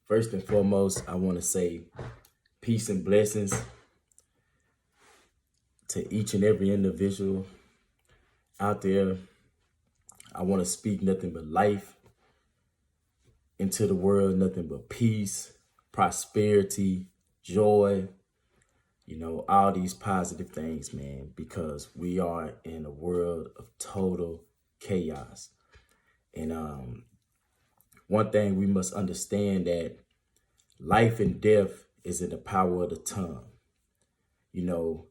First and foremost, I want to say peace and blessings to each and every individual out there. I want to speak nothing but life into the world, nothing but peace, prosperity, joy, all these positive things, man, because we are in a world of total chaos. And one thing we must understand that life and death is in the power of the tongue. You know,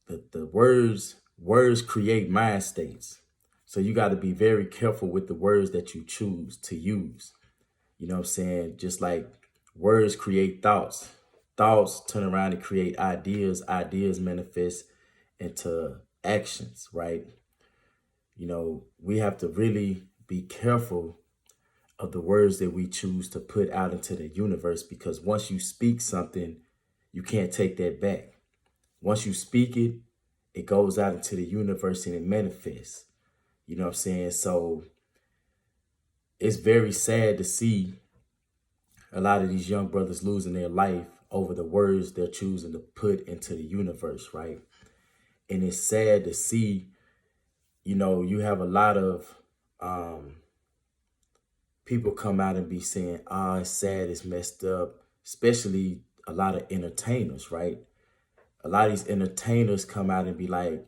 the words create mind states. So you got to be very careful with the words that you choose to use. You know what I'm saying? Just like words create thoughts. Thoughts turn around and create ideas. Ideas manifest into actions, right? We have to really be careful of the words that we choose to put out into the universe, because once you speak something, you can't take that back. Once you speak it, it goes out into the universe and it manifests. You know what I'm saying? So it's very sad to see a lot of these young brothers losing their life over the words they're choosing to put into the universe, right? And it's sad to see, you have a lot of people come out and be saying, it's sad, it's messed up, especially a lot of entertainers, right? A lot of these entertainers come out and be like,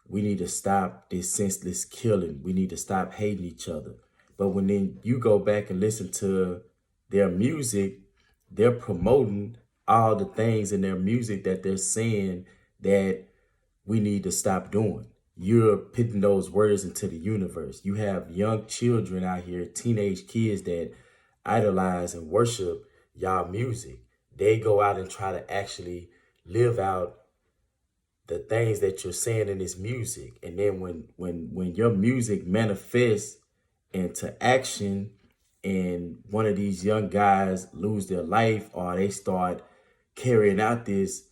we need to stop this senseless killing. We need to stop hating each other. But when then you go back and listen to their music, they're promoting all the things in their music that they're saying that we need to stop doing. You're putting those words into the universe. You have young children out here, teenage kids that idolize and worship y'all music. They go out and try to actually live out the things that you're saying in this music. And then when your music manifests into action and one of these young guys lose their life, or they start carrying out the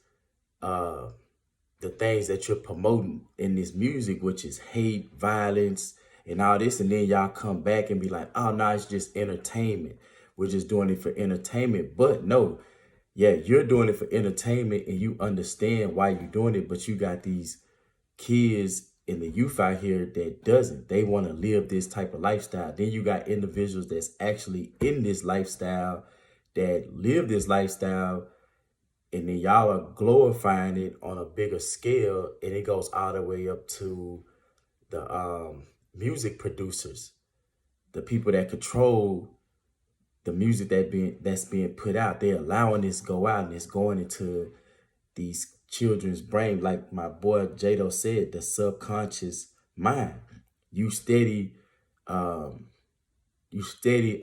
things that you're promoting in this music, which is hate, violence, and all this, and then y'all come back and be like, oh no, it's just entertainment. We're just doing it for entertainment. But no, yeah, you're doing it for entertainment and you understand why you're doing it, but you got these kids and the youth out here that doesn't. They want to live this type of lifestyle. Then you got individuals that's actually in this lifestyle, that live this lifestyle, and then y'all are glorifying it on a bigger scale, and it goes all the way up to the music producers, the people that control the music that's being put out. They're allowing this go out, and it's going into these children's brain, like my boy Jado said, the subconscious mind. You steady, you steady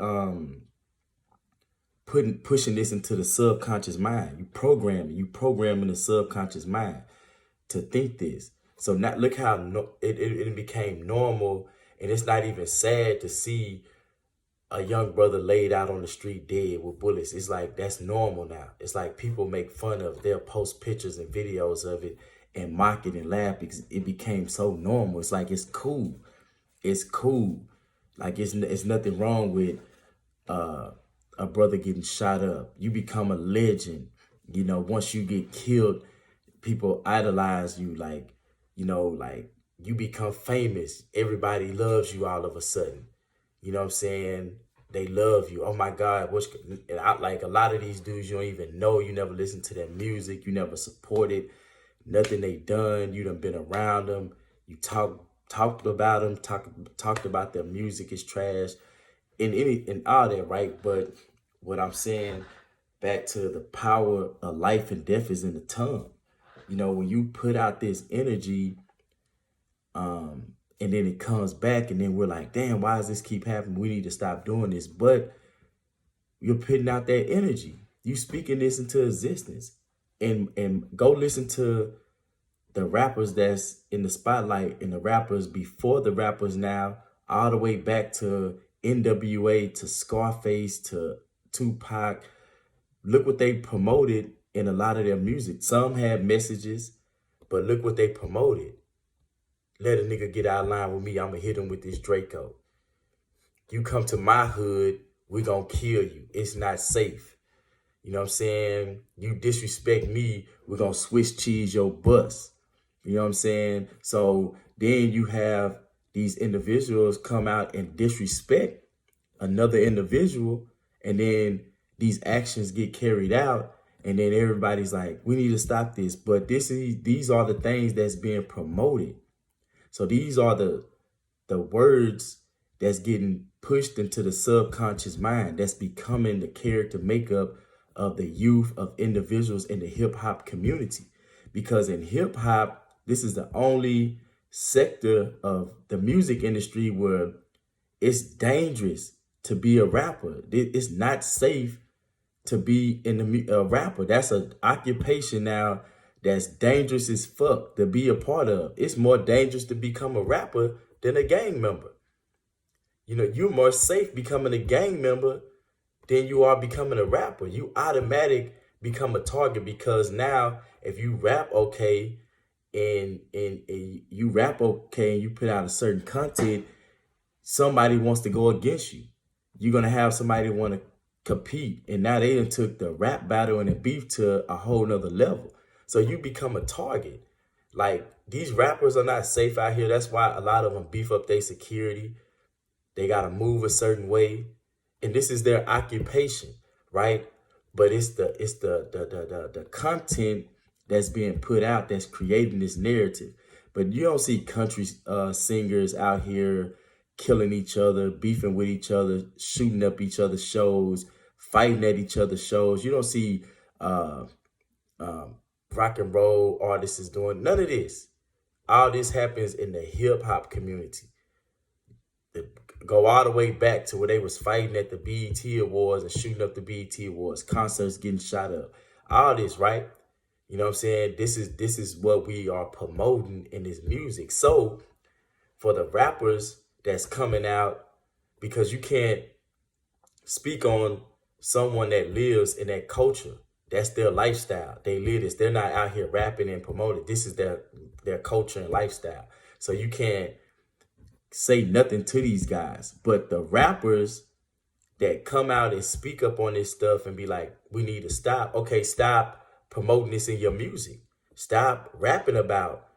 pushing this into the subconscious mind. You programming the subconscious mind to think this. So now look how it became normal, and it's not even sad to see a young brother laid out on the street dead with bullets. It's like that's normal now. It's like people make fun of, they'll post pictures and videos of it and mock it and laugh because it became so normal. It's like it's cool. It's cool. Like it's nothing wrong with a brother getting shot up. You become a legend. Once you get killed, people idolize you, like you become famous. Everybody loves you all of a sudden. You know what I'm saying? They love you. Oh my God. Like a lot of these dudes you don't even know. You never listen to their music. You never supported nothing they done. You done been around them. You talked about them, talked about their music is trash and all that, right? But what I'm saying, back to the power of life and death is in the tongue. When you put out this energy, and then it comes back, and then we're like, damn, why does this keep happening? We need to stop doing this. But you're putting out that energy. You speaking this into existence. And go listen to the rappers that's in the spotlight and the rappers before the rappers now, all the way back to NWA, to Scarface, to Tupac. Look what they promoted in a lot of their music. Some had messages, but look what they promoted. Let a nigga get out of line with me, I'ma hit him with this Draco. You come to my hood, we gonna kill you. It's not safe. You know what I'm saying? You disrespect me, we're gonna Swiss cheese your bus. You know what I'm saying? So then you have these individuals come out and disrespect another individual, and then these actions get carried out, and then everybody's like, we need to stop this. But these are the things that's being promoted. So these are the words that's getting pushed into the subconscious mind, that's becoming the character makeup of the youth, of individuals in the hip hop community. Because in hip hop, this is the only sector of the music industry where it's dangerous to be a rapper. It's not safe to be a rapper. That's an occupation now that's dangerous as fuck to be a part of. It's more dangerous to become a rapper than a gang member. You know, you're more safe becoming a gang member than you are becoming a rapper. You automatic become a target, because now if you rap okay and you rap okay and you put out a certain content, somebody wants to go against you. You're gonna have somebody want to compete, and now they done took the rap battle and the beef to a whole nother level. So you become a target. Like, these rappers are not safe out here. That's why a lot of them beef up their security. They gotta move a certain way, and this is their occupation, right? But it's the content that's being put out that's creating this narrative. But you don't see country singers out here killing each other, beefing with each other, shooting up each other's shows, fighting at each other's shows. You don't see rock and roll artists is doing none of this. All this happens in the hip hop community. Go all the way back to where they was fighting at the BET Awards and shooting up the BET Awards, concerts getting shot up. All this, right? You know what I'm saying? This is what we are promoting in this music. So for the rappers that's coming out, because you can't speak on someone that lives in that culture. That's their lifestyle. They live this. They're not out here rapping and promoting. This is their culture and lifestyle. So you can't say nothing to these guys. But the rappers that come out and speak up on this stuff and be like, we need to stop. Okay, stop promoting this in your music. Stop rapping about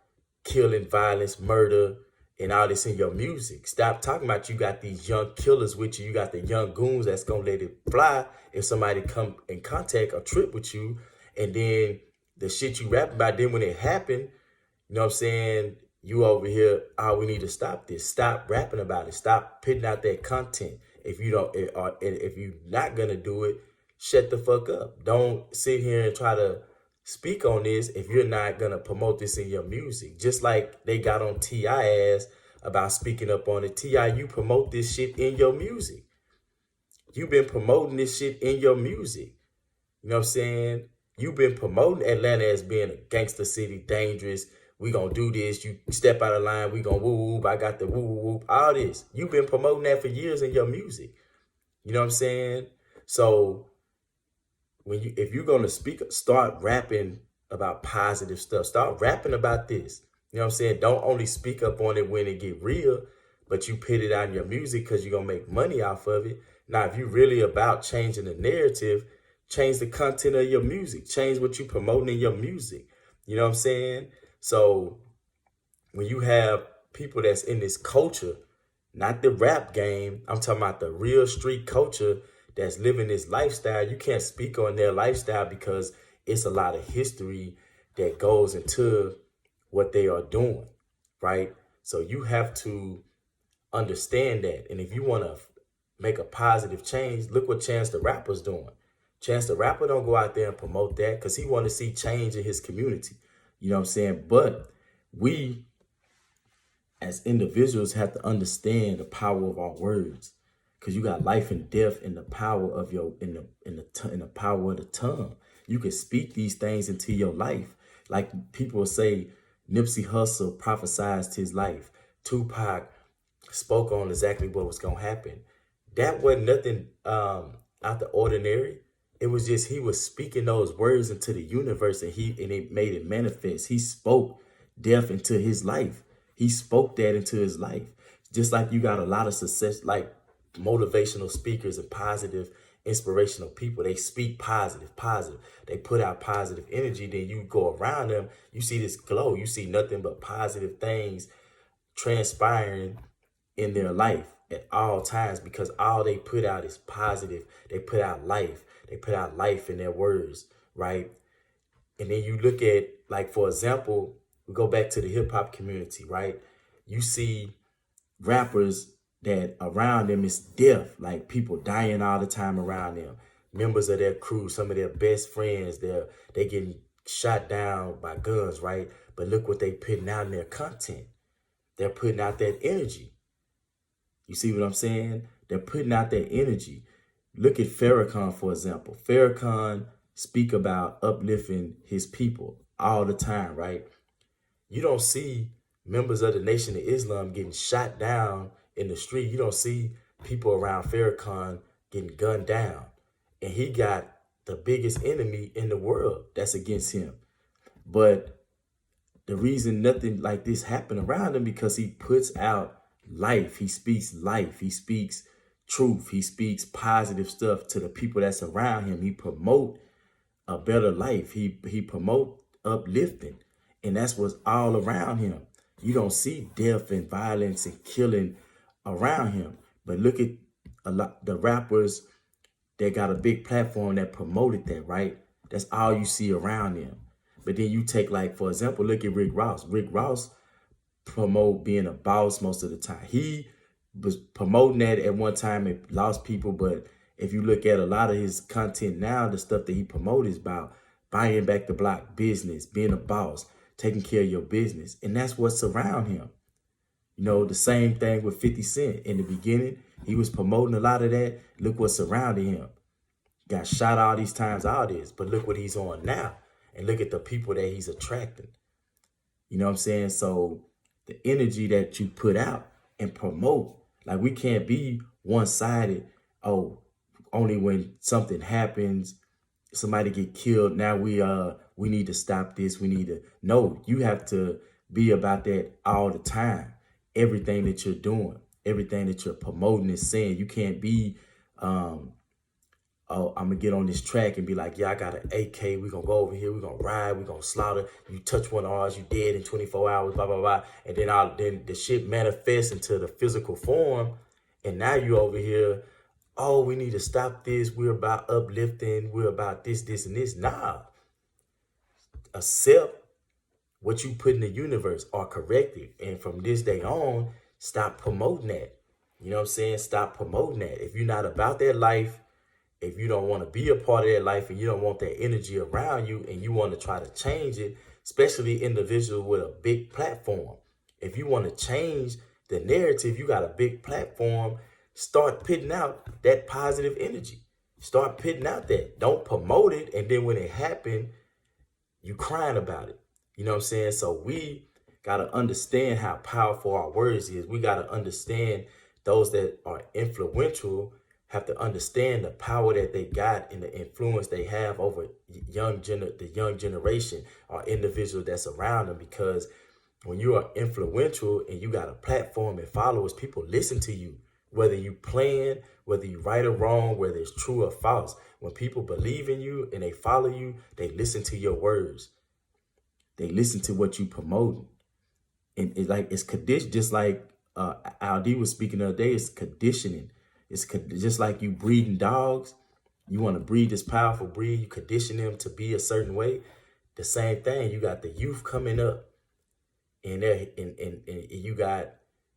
killing, violence, murder, and all this in your music. Stop talking about you got these young killers with you. You got the young goons that's going to let it fly if somebody come in contact or trip with you. And then the shit you rap about, then when it happened, you know what I'm saying, you over here, we need to stop this. Stop rapping about it. Stop putting out that content. If you don't, if you're not going to do it, shut the fuck up. Don't sit here and try to speak on this if you're not going to promote this in your music. Just like they got on T.I. ass about speaking up on it. T.I., you promote this shit in your music. You've been promoting this shit in your music. You know what I'm saying? You've been promoting Atlanta as being a gangster city, dangerous. We gonna do this. You step out of line. We gonna woo whoop. I got the woo whoop. All this. You've been promoting that for years in your music. You know what I'm saying? So if you're gonna start rapping about positive stuff. Start rapping about this. You know what I'm saying? Don't only speak up on it when it get real, but you put it out in your music because you're gonna make money off of it. Now, if you're really about changing the narrative, change the content of your music. Change what you're promoting in your music. You know what I'm saying? So when you have people that's in this culture, not the rap game, I'm talking about the real street culture that's living this lifestyle, you can't speak on their lifestyle because it's a lot of history that goes into what they are doing, right? So you have to understand that. And if you want to make a positive change, look what Chance the Rapper's doing. Chance the Rapper don't go out there and promote that because he want to see change in his community. You know what I'm saying? But we, as individuals, have to understand the power of our words, because you got life and death in the power of in the power of the tongue. You can speak these things into your life. Like people say, Nipsey Hussle prophesized his life. Tupac spoke on exactly what was gonna happen. That wasn't nothing out the ordinary. It was just he was speaking those words into the universe, and it made it manifest. He spoke death into his life. He spoke that into his life. Just like you got a lot of success, like motivational speakers and positive, inspirational people. They speak positive. They put out positive energy. Then you go around them, you see this glow. You see nothing but positive things transpiring in their life at all times because all they put out is positive. They put out life. They put out life in their words, right? And then you look at, like, for example, we go back to the hip hop community, right? You see rappers that around them is death, like people dying all the time around them. Members of their crew, some of their best friends, they getting shot down by guns, right? But look what they putting out in their content. They're putting out that energy. You see what I'm saying? They're putting out that energy. Look at Farrakhan, for example. Farrakhan speak about uplifting his people all the time, right? You don't see members of the Nation of Islam getting shot down in the street. You don't see people around Farrakhan getting gunned down. And he got the biggest enemy in the world that's against him. But the reason nothing like this happened around him because he puts out life. He speaks life. He speaks truth. He speaks positive stuff to the people that's around him. He promote a better life. He promote uplifting. And that's what's all around him. You don't see death and violence and killing around him. But look at a lot the rappers that got a big platform that promoted that, right? That's all you see around them. But then you take, like, for example, look at Rick Ross. Rick Ross promote being a boss most of the time. He was promoting that at one time. It lost people, but if you look at a lot of his content now, the stuff that he promotes is about buying back the block, business, being a boss, taking care of your business. And that's what's around him. You know, the same thing with 50 Cent. In the beginning, he was promoting a lot of that. Look what's surrounding him. Got shot all these times, all this. But look what he's on now. And look at the people that he's attracting. You know what I'm saying? So the energy that you put out and promote, like, we can't be one-sided. Oh, only when something happens, somebody get killed, now we need to stop this. We need to. No, you have to be about that all the time. Everything that you're doing, everything that you're promoting and saying. You can't be oh, I'm gonna get on this track and be like, yeah, I got an AK. We're gonna go over here. We're gonna ride. We're gonna slaughter. You touch one of ours, you dead in 24 hours. Blah blah blah. And then the shit manifests into the physical form, and now you over here. Oh, we need to stop this. We're about uplifting. We're about this, this, and this. Nah, accept what you put in the universe or correct it. And from this day on, stop promoting that. You know what I'm saying? Stop promoting that. If you're not about that life, if you don't want to be a part of that life and you don't want that energy around you and you want to try to change it, especially individuals with a big platform. If you want to change the narrative, you got a big platform, start putting out that positive energy. Start putting out that. Don't promote it. And then when it happened, you crying about it. You know what I'm saying? So we got to understand how powerful our words is. We got to understand those that are influential have to understand the power that they got and the influence they have over the young generation or individual that's around them. Because when you are influential and you got a platform and followers, people listen to you, whether you playing, whether you right or wrong, whether it's true or false. When people believe in you and they follow you, they listen to your words. They listen to what you promoting. And it's condition, just like Aldi was speaking the other day, it's conditioning. It's just like you breeding dogs. You want to breed this powerful breed. You condition them to be a certain way. The same thing. You got the youth coming up, and you got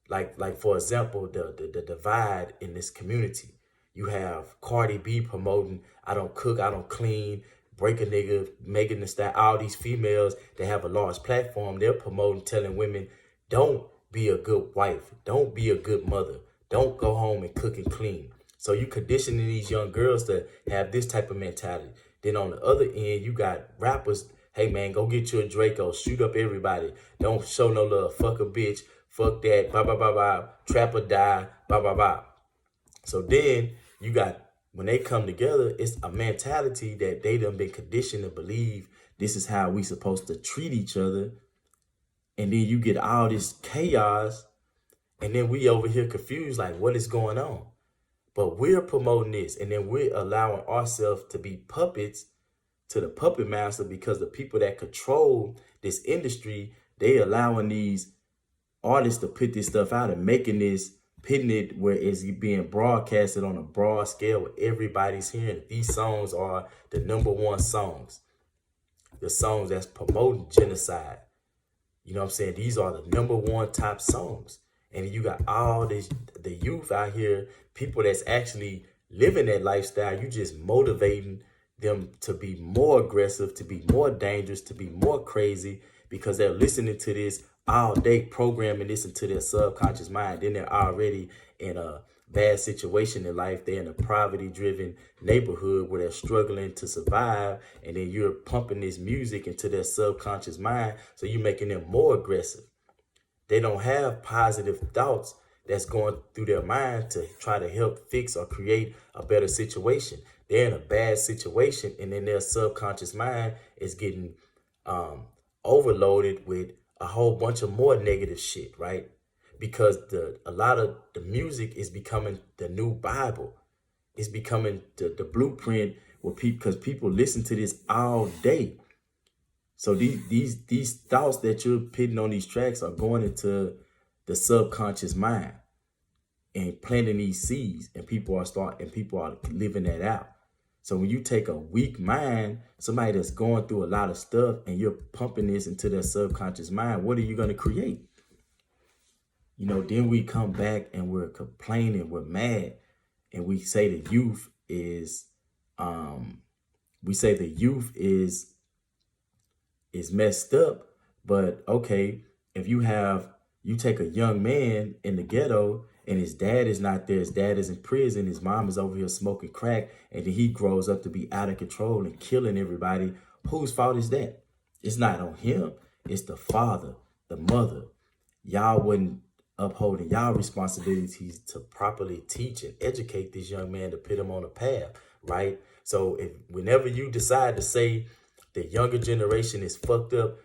like for example the divide in this community. You have Cardi B promoting, I don't cook, I don't clean, break a nigga, Megan Thee Stallion, all these females that have a large platform. They're promoting, telling women, don't be a good wife, don't be a good mother. Don't go home and cook and clean. So you conditioning these young girls to have this type of mentality. Then on the other end, you got rappers. Hey man, go get you a Draco. Shoot up everybody. Don't show no love. Fuck a bitch. Fuck that. Blah blah blah blah. Trap or die. Blah blah blah. So then you got, when they come together, it's a mentality that they done been conditioned to believe this is how we supposed to treat each other. And then you get all this chaos. And then we over here confused, like, what is going on? But we're promoting this, and then we're allowing ourselves to be puppets to the puppet master, because the people that control this industry, they allowing these artists to put this stuff out and making this, putting it where it's being broadcasted on a broad scale where everybody's hearing it. These songs are the #1 songs, the songs that's promoting genocide. You know what I'm saying? These are the #1 top songs. And you got all this, the youth out here, people that's actually living that lifestyle. You just motivating them to be more aggressive, to be more dangerous, to be more crazy, because they're listening to this all day, programming this into their subconscious mind. Then they're already in a bad situation in life. They're in a poverty-driven neighborhood where they're struggling to survive, and then you're pumping this music into their subconscious mind, so you're making them more aggressive. They don't have positive thoughts that's going through their mind to try to help fix or create a better situation. They're in a bad situation, and then their subconscious mind is getting overloaded with a whole bunch of more negative shit, right? Because a lot of the music is becoming the new Bible. It's becoming the blueprint where because people listen to this all day. So these thoughts that you're putting on these tracks are going into the subconscious mind and planting these seeds, and people are living that out. So when you take a weak mind, somebody that's going through a lot of stuff, and you're pumping this into their subconscious mind, what are you going to create? You know, then we come back and we're complaining, we're mad, and we say the youth is messed up. But okay, if you take a young man in the ghetto and his dad is not there, his dad is in prison, his mom is over here smoking crack, and then he grows up to be out of control and killing everybody, whose fault is that? It's not on him. It's the father, the mother. Y'all wasn't upholding y'all responsibilities to properly teach and educate this young man to put him on a path, right? So whenever you decide to say the younger generation is fucked up,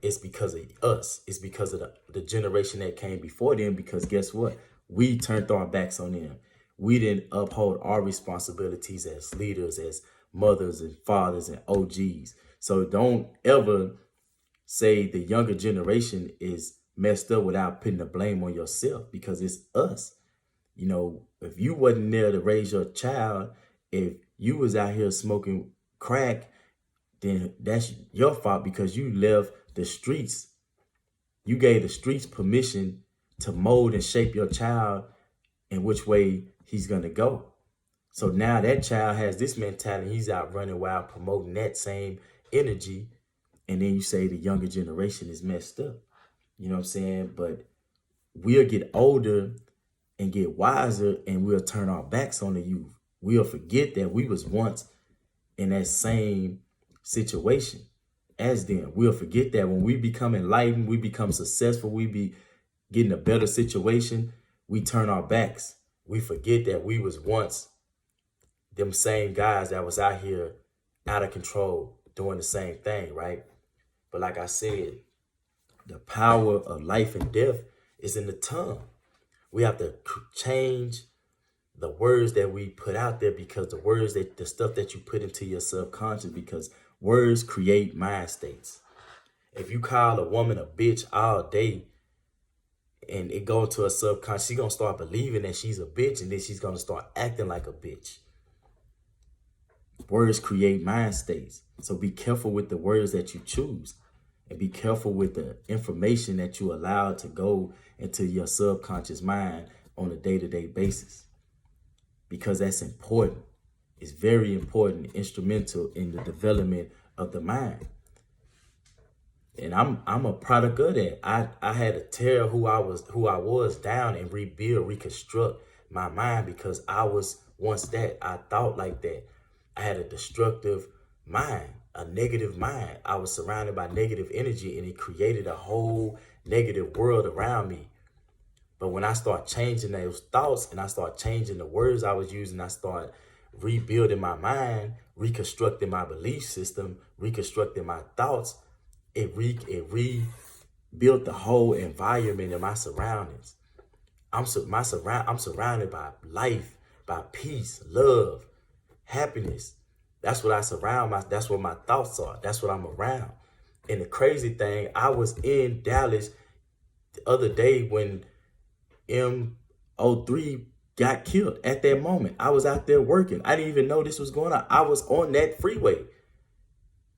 it's because of us. It's because of the generation that came before them, because guess what? We turned our backs on them. We didn't uphold our responsibilities as leaders, as mothers and fathers and OGs. So don't ever say the younger generation is messed up without putting the blame on yourself, because it's us. You know, if you wasn't there to raise your child, if you was out here smoking crack, then that's your fault, because you left the streets. You gave the streets permission to mold and shape your child in which way he's going to go. So now that child has this mentality. He's out running wild, promoting that same energy. And then you say the younger generation is messed up. You know what I'm saying? But we'll get older and get wiser, and we'll turn our backs on the youth. We'll forget that we was once in that same situation as them. We'll forget that when we become enlightened, we become successful, we be getting a better situation, we turn our backs. We forget that we was once them same guys that was out here out of control doing the same thing, right? But like I said, the power of life and death is in the tongue. We have to change the words that we put out there, because the stuff that you put into your subconscious, because words create mind states. If you call a woman a bitch all day and it go into her subconscious, she's going to start believing that she's a bitch, and then she's going to start acting like a bitch. Words create mind states. So be careful with the words that you choose, and be careful with the information that you allow to go into your subconscious mind on a day-to-day basis, because that's important. It's very important, instrumental in the development of the mind. And I'm a product of that. I had to tear who I was down and rebuild, reconstruct my mind, because I was once that. I thought like that. I had a destructive mind, a negative mind. I was surrounded by negative energy, and it created a whole negative world around me. But when I start changing those thoughts, and I start changing the words I was using, I start rebuilding my mind, reconstructing my belief system, reconstructing my thoughts, it rebuilt the whole environment in my surroundings. I'm surrounded by life, by peace, love, happiness. That's what I surround that's what my thoughts are. That's what I'm around. And the crazy thing, I was in Dallas the other day when M03 got killed. At that moment, I was out there working. I didn't even know this was going on. I was on that freeway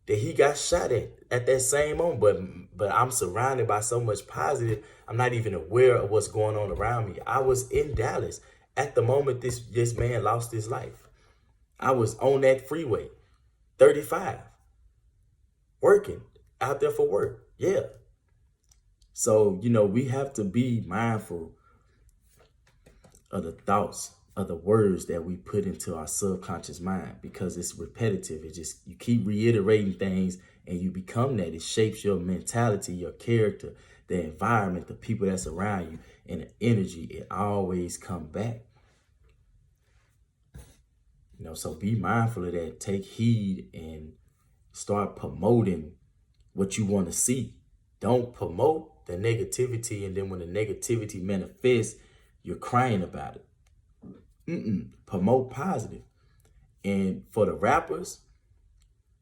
that he got shot at that same moment. But I'm surrounded by so much positive, I'm not even aware of what's going on around me. I was in Dallas at the moment this man lost his life. I was on that freeway, 35, working out there for work. Yeah. So, we have to be mindful of the thoughts, of the words that we put into our subconscious mind, because it's repetitive. It just, you keep reiterating things and you become that. It shapes your mentality, your character, the environment, the people that's around you, and the energy. It always come back. So be mindful of that. Take heed and start promoting what you want to see. Don't promote the negativity, and then when the negativity manifests, you're crying about it. Promote positive. And for the rappers,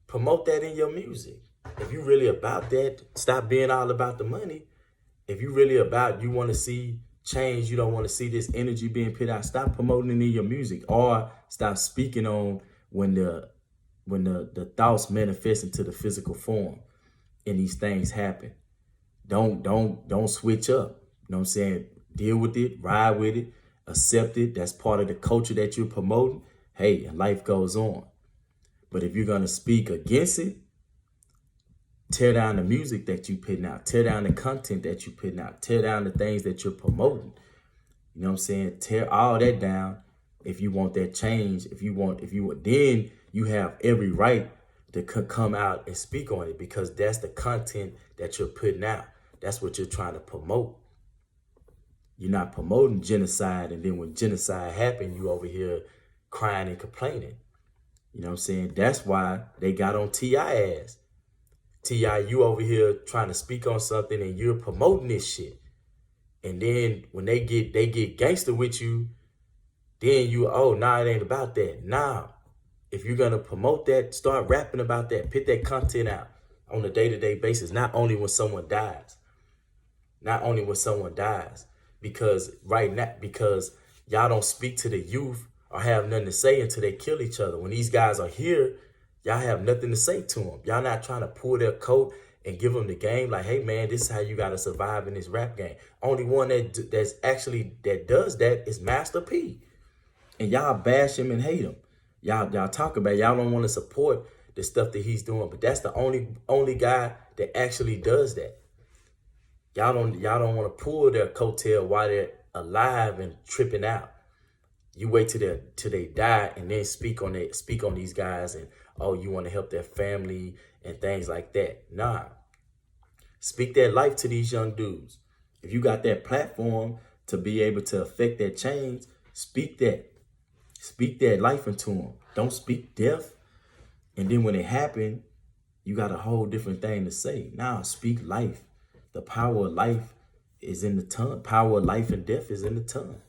promote that in your music. If you're really about that, stop being all about the money. If you really about, you want to see change, you don't want to see this energy being put out, stop promoting it in your music, or stop speaking on when the thoughts manifest into the physical form and these things happen. Don't switch up. You know what I'm saying? Deal with it, ride with it, accept it. That's part of the culture that you're promoting. Hey, and life goes on. But if you're going to speak against it, tear down the music that you're putting out, tear down the content that you're putting out, tear down the things that you're promoting. You know what I'm saying? Tear all that down if you want that change. Then you have every right to come out and speak on it, because that's the content that you're putting out. That's what you're trying to promote. You're not promoting genocide, and then when genocide happened, you over here crying and complaining. You know what I'm saying? That's why they got on T.I. ass. T.I., you over here trying to speak on something and you're promoting this shit. And then when they get gangster with you, then it ain't about that. Nah, if you're going to promote that, start rapping about that, put that content out on a day-to-day basis, not only when someone dies. Because y'all don't speak to the youth or have nothing to say until they kill each other. When these guys are here, y'all have nothing to say to them. Y'all not trying to pull their coat and give them the game. Like, hey, man, this is how you got to survive in this rap game. Only one that does that is Master P. And y'all bash him and hate him. Y'all talk about it. Y'all don't want to support the stuff that he's doing. But that's the only guy that actually does that. Y'all don't want to pull their coattail while they're alive and tripping out. You wait till they die and then speak on these guys, and you want to help their family and things like that. Nah. Speak that life to these young dudes. If you got that platform to be able to affect that change, speak that. Speak that life into them. Don't speak death. And then when it happened, you got a whole different thing to say. Now speak life. The power of life is in the tongue. Power of life and death is in the tongue.